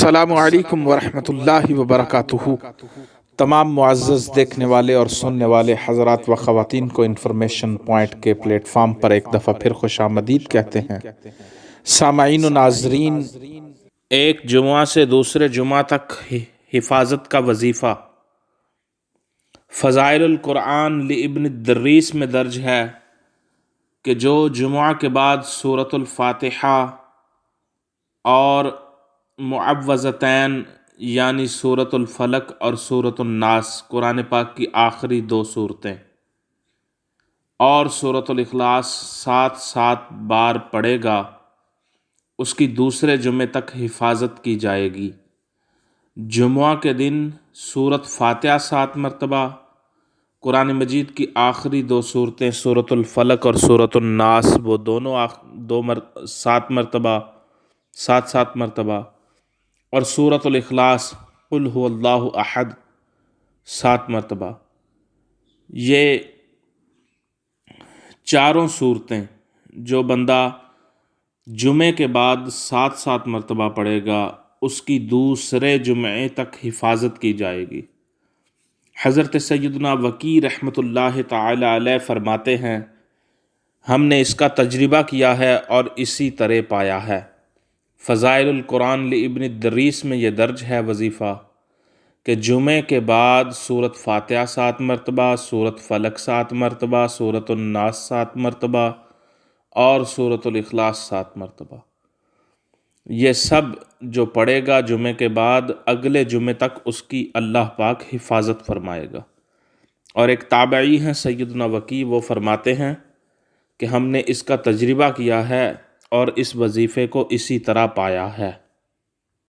السلام علیکم ورحمۃ اللہ وبرکاتہ۔ تمام معزز دیکھنے والے اور سننے والے حضرات و خواتین کو انفارمیشن پوائنٹ کے پلیٹ فارم پر ایک دفعہ پھر خوش آمدید کہتے ہیں۔ سامعین و ناظرین، ایک جمعہ سے دوسرے جمعہ تک حفاظت کا وظیفہ فضائل القرآن لابن الدریس میں درج ہے کہ جو جمعہ کے بعد سورۃ الفاتحہ اور معوذتین یعنی سورۃ الفلق اور سورۃ الناس قرآن پاک کی آخری دو صورتیں اور سورۃ الاخلاص 7 بار پڑھے گا، اس کی دوسرے جمعے تک حفاظت کی جائے گی۔ جمعہ کے دن سورۃ فاتحہ 7 مرتبہ، قرآن مجید کی آخری دو صورتیں سورۃ الفلق اور سورۃ الناس وہ دونوں 7 مرتبہ اور سورۃ الاخلاص قل هو اللہ احد 7 مرتبہ۔ یہ چاروں صورتیں جو بندہ جمعے کے بعد 7 مرتبہ پڑھے گا، اس کی دوسرے جمعے تک حفاظت کی جائے گی۔ حضرت سیدنا وکی رحمۃ اللہ تعالی علیہ فرماتے ہیں، ہم نے اس کا تجربہ کیا ہے اور اسی طرح پایا ہے۔ فضائل القرآن لابن الدریس میں یہ درج ہے وظیفہ کہ جمعے کے بعد سورۃ فاتحہ 7 مرتبہ، سورۃ فلق 7 مرتبہ، سورۃ الناس 7 مرتبہ اور سورۃ الاخلاص 7 مرتبہ۔ یہ سب جو پڑھے گا جمعے کے بعد، اگلے جمعے تک اس کی اللہ پاک حفاظت فرمائے گا۔ اور ایک تابعی ہیں سیدنا وکی، وہ فرماتے ہیں کہ ہم نے اس کا تجربہ کیا ہے اور اس وظیفے کو اسی طرح پایا ہے۔